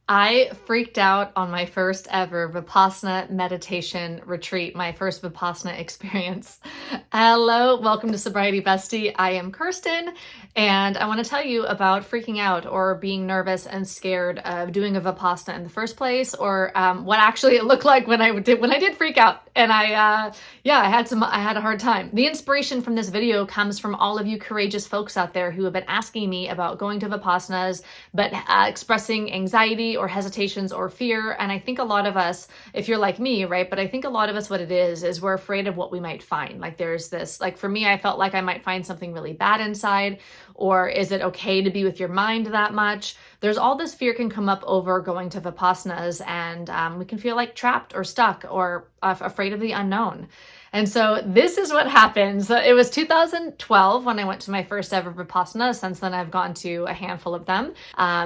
I freaked out on my first ever Vipassana meditation retreat, my first Vipassana experience. Hello, welcome to Sobriety Bestie. I am Kirsten, and I want to tell you about freaking out or being nervous and scared of doing a Vipassana in the first place, or what actually it looked like when I did freak out. And I had a hard time. The inspiration from this video comes from all of you courageous folks out there who have been asking me about going to Vipassanas, but expressing anxiety or hesitations or fear. And I think a lot of us, if you're like me, right? But I think a lot of us, what it is we're afraid of what we might find. Like there's this, like for me, I felt like I might find something really bad inside, or is it okay to be with your mind that much? There's all this fear can come up over going to Vipassanas, and we can feel like trapped or stuck or afraid of the unknown. And so this is what happens. It was 2012 when I went to my first ever Vipassana. Since then, I've gone to a handful of them,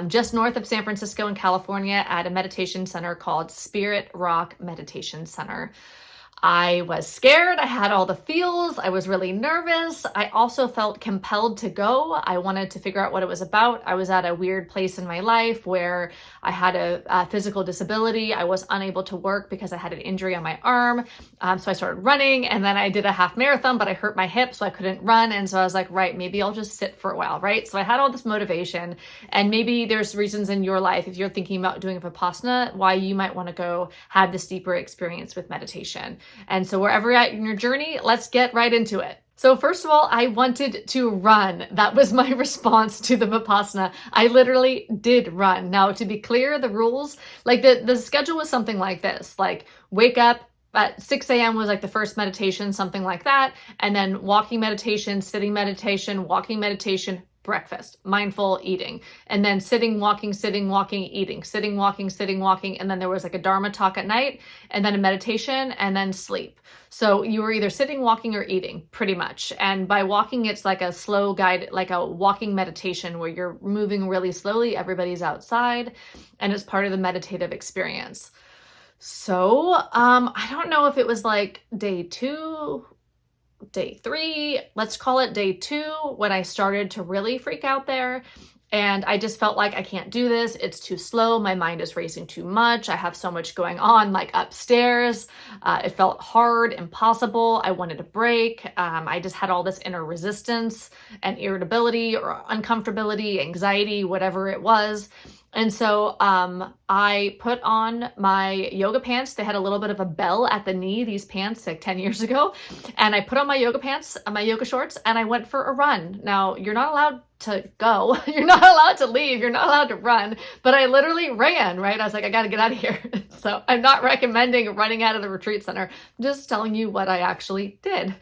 just north of San Francisco in California at a meditation center called Spirit Rock Meditation Center. I was scared. I had all the feels. I was really nervous. I also felt compelled to go. I wanted to figure out what it was about. I was at a weird place in my life where I had a physical disability. I was unable to work because I had an injury on my arm. So I started running, and then I did a half marathon, but I hurt my hip, so I couldn't run. And so I was like, right, maybe I'll just sit for a while, right? So I had all this motivation, and maybe there's reasons in your life, if you're thinking about doing a Vipassana, why you might want to go have this deeper experience with meditation. And so wherever you're at in your journey, let's get right into it. So first of all, I wanted to run. That was my response to the Vipassana. I literally did run. Now, to be clear, the rules, like the schedule was something like this, like wake up at 6 a.m. was like the first meditation, something like that. And then walking meditation, sitting meditation, walking meditation, breakfast, mindful eating, and then sitting, walking, eating, sitting, walking. And then there was like a Dharma talk at night, and then a meditation, and then sleep. So you were either sitting, walking, or eating, pretty much. And by walking, it's like a slow guide, like a walking meditation where you're moving really slowly. Everybody's outside, and it's part of the meditative experience. So I don't know if it was like day 2, day 3, let's call it day 2, when I started to really freak out there. And I just felt like I can't do this. It's too slow. My mind is racing too much. I have so much going on, like upstairs. It felt hard, impossible. I wanted a break. I just had all this inner resistance and irritability or uncomfortability, anxiety, whatever it was. And so I put on my yoga pants. They had a little bit of a bell at the knee, these pants, like 10 years ago. And I put on my yoga pants, my yoga shorts, and I went for a run. Now, you're not allowed to go. You're not allowed to leave. You're not allowed to run. But I literally ran, right? I was like, I got to get out of here. So I'm not recommending running out of the retreat center. I'm just telling you what I actually did.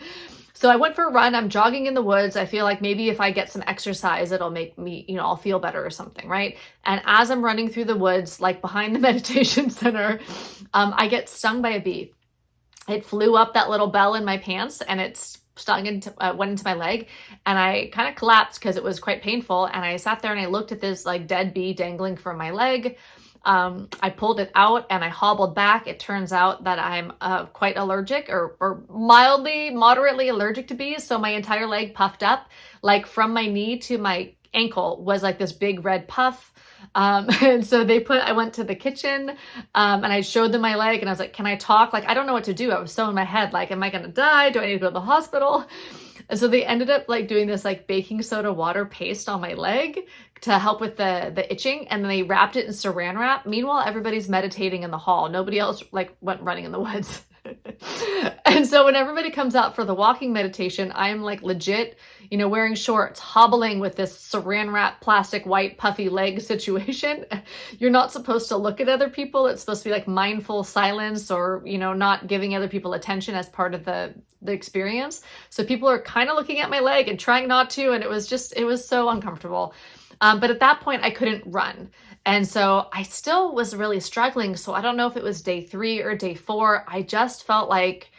So I went for a run. I'm jogging in the woods. I feel like maybe if I get some exercise, it'll make me, I'll feel better or something, right? And as I'm running through the woods, like behind the meditation center, I get stung by a bee. It flew up that little bell in my pants, and it went into my leg, and I kind of collapsed because it was quite painful. And I sat there and I looked at this like dead bee dangling from my leg. I pulled it out and I hobbled back. It turns out that I'm quite allergic or moderately allergic to bees. So my entire leg puffed up, like from my knee to my ankle was like this big red puff. And so I went to the kitchen, and I showed them my leg, and I was like, can I talk? Like, I don't know what to do. I was so in my head, like, am I going to die? Do I need to go to the hospital? And so they ended up like doing this like baking soda water paste on my leg to help with the itching. And then they wrapped it in saran wrap. Meanwhile, everybody's meditating in the hall. Nobody else like went running in the woods. And so when everybody comes out for the walking meditation, I'm like legit, wearing shorts, hobbling with this saran wrap, plastic, white, puffy leg situation. You're not supposed to look at other people. It's supposed to be like mindful silence or, not giving other people attention as part of the experience. So people are kind of looking at my leg and trying not to. And it was so uncomfortable. But at that point I couldn't run. And so I still was really struggling. So I don't know if it was day 3 or day 4. I just felt like,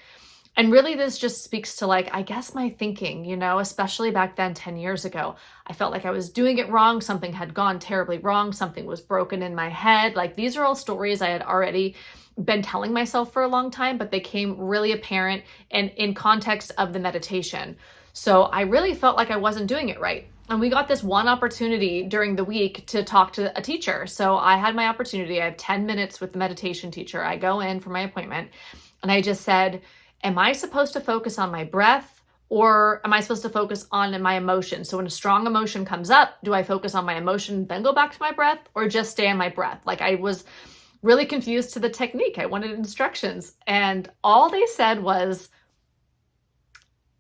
and really this just speaks to like, I guess my thinking, especially back then 10 years ago, I felt like I was doing it wrong. Something had gone terribly wrong. Something was broken in my head. Like these are all stories I had already been telling myself for a long time, but they came really apparent and in context of the meditation. So I really felt like I wasn't doing it right. And we got this one opportunity during the week to talk to a teacher. So I had my opportunity. I have 10 minutes with the meditation teacher. I go in for my appointment and I just said, am I supposed to focus on my breath or am I supposed to focus on my emotion? So when a strong emotion comes up, do I focus on my emotion, then go back to my breath, or just stay on my breath? Like, I was really confused to the technique. I wanted instructions. And all they said was,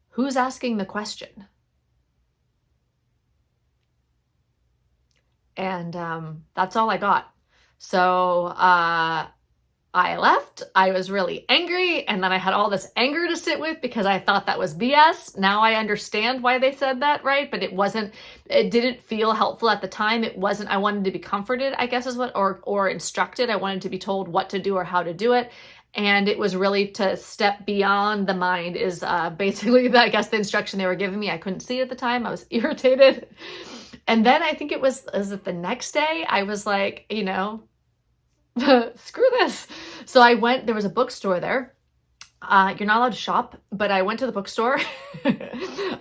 who's asking the question? And that's all I got. So I left. I was really angry. And then I had all this anger to sit with because I thought that was BS. Now I understand why they said that, right? But it didn't feel helpful at the time. I wanted to be comforted, I guess is what, or instructed. I wanted to be told what to do or how to do it. And it was really to step beyond the mind is basically, I guess, the instruction they were giving me. I couldn't see it at the time. I was irritated. And then I think is it the next day? I was like, screw this. So I went, there was a bookstore there. You're not allowed to shop, but I went to the bookstore.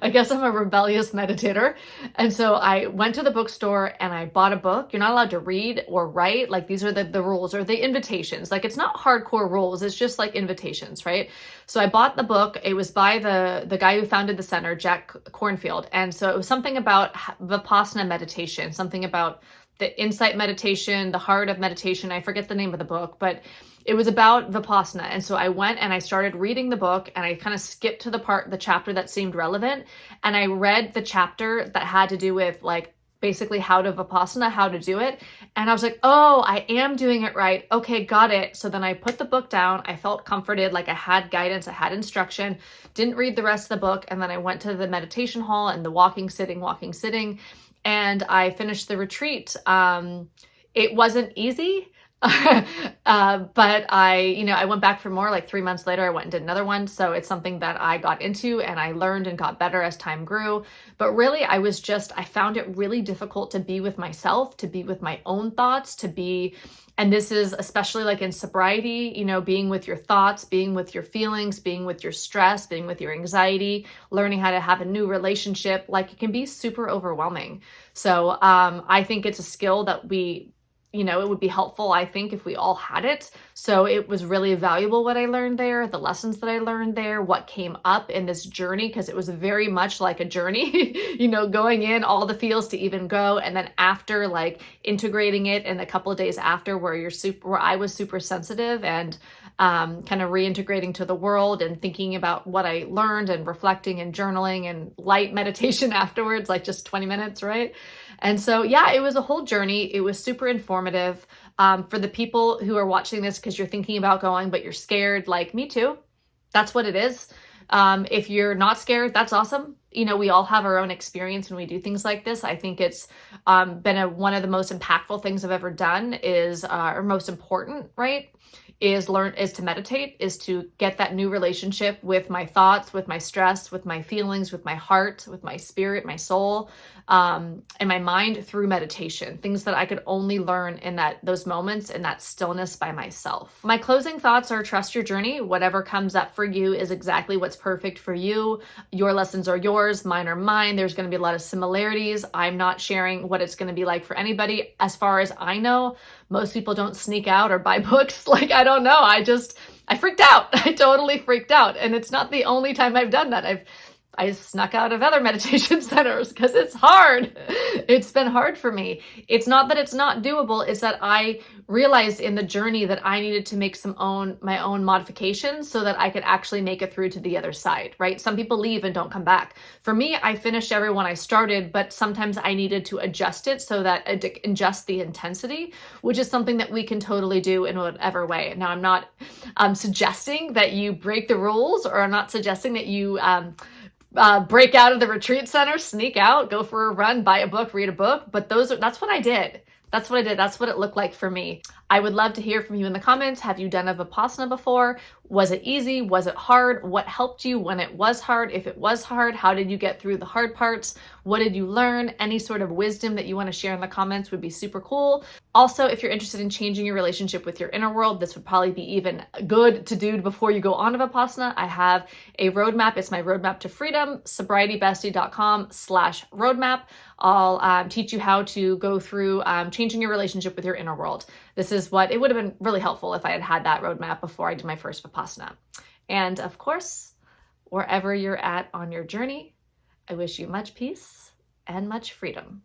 I guess I'm a rebellious meditator. And so I went to the bookstore and I bought a book. You're not allowed to read or write. Like, these are the rules or the invitations. Like, it's not hardcore rules. It's just like invitations, right? So I bought the book. It was by the guy who founded the center, Jack Kornfield. And so it was something about vipassana meditation, something about the insight meditation, the heart of meditation. I forget the name of the book, but it was about vipassana. And so I went and I started reading the book and I kind of skipped to the chapter that seemed relevant. And I read the chapter that had to do with, like, basically how to vipassana, how to do it. And I was like, oh, I am doing it right. Okay, got it. So then I put the book down. I felt comforted, like I had guidance, I had instruction, didn't read the rest of the book. And then I went to the meditation hall and the walking, sitting, and I finished the retreat. It wasn't easy. But I went back for more. Like 3 months later, I went and did another one. So it's something that I got into and I learned and got better as time grew. But really, I found it really difficult to be with myself, to be with my own thoughts, and this is especially like in sobriety, being with your thoughts, being with your feelings, being with your stress, being with your anxiety, learning how to have a new relationship. Like, it can be super overwhelming. So I think it's a skill that it would be helpful, I think, if we all had it. So it was really valuable what I learned there, the lessons that I learned there, what came up in this journey, because it was very much like a journey, going in, all the feels to even go. And then after, like, integrating it in a couple of days after where I was super sensitive and kind of reintegrating to the world and thinking about what I learned and reflecting and journaling and light meditation afterwards, like just 20 minutes, right? And so, yeah, it was a whole journey. It was super informative. For the people who are watching this because you're thinking about going, but you're scared, like me too, that's what it is. If you're not scared, that's awesome. We all have our own experience when we do things like this. I think it's been one of the most impactful things I've ever done or most important, right? Is to meditate, is to get that new relationship with my thoughts, with my stress, with my feelings, with my heart, with my spirit, my soul, and my mind through meditation. Things that I could only learn in those moments, in that stillness by myself. My closing thoughts are: trust your journey. Whatever comes up for you is exactly what's perfect for you. Your lessons are yours, mine are mine. There's going to be a lot of similarities. I'm not sharing what it's going to be like for anybody. As far as I know, most people don't sneak out or buy books. Like, I don't know. I freaked out. I totally freaked out. And it's not the only time I've done that. I snuck out of other meditation centers because it's hard. It's been hard for me. It's not that it's not doable. It's that I realized in the journey that I needed to make my own modifications so that I could actually make it through to the other side, right? Some people leave and don't come back. For me, I finished every one I started, but sometimes I needed to adjust it so that adjust the intensity, which is something that we can totally do in whatever way. Now, I'm not suggesting that you break the rules, or I'm not suggesting that you break out of the retreat center, sneak out, go for a run, buy a book, read a book. But that's what I did. That's what I did. That's what it looked like for me. I would love to hear from you in the comments. Have you done a vipassana before? Was it easy? Was it hard? What helped you when it was hard? If it was hard, how did you get through the hard parts? What did you learn? Any sort of wisdom that you want to share in the comments would be super cool. Also, if you're interested in changing your relationship with your inner world, this would probably be even good to do before you go on to Vipassana. I have a roadmap. It's my roadmap to freedom, sobrietybestie.com/roadmap. I'll teach you how to go through changing your relationship with your inner world. This is what, it would have been really helpful if I had had that roadmap before I did my first Vipassana. And of course, wherever you're at on your journey, I wish you much peace and much freedom.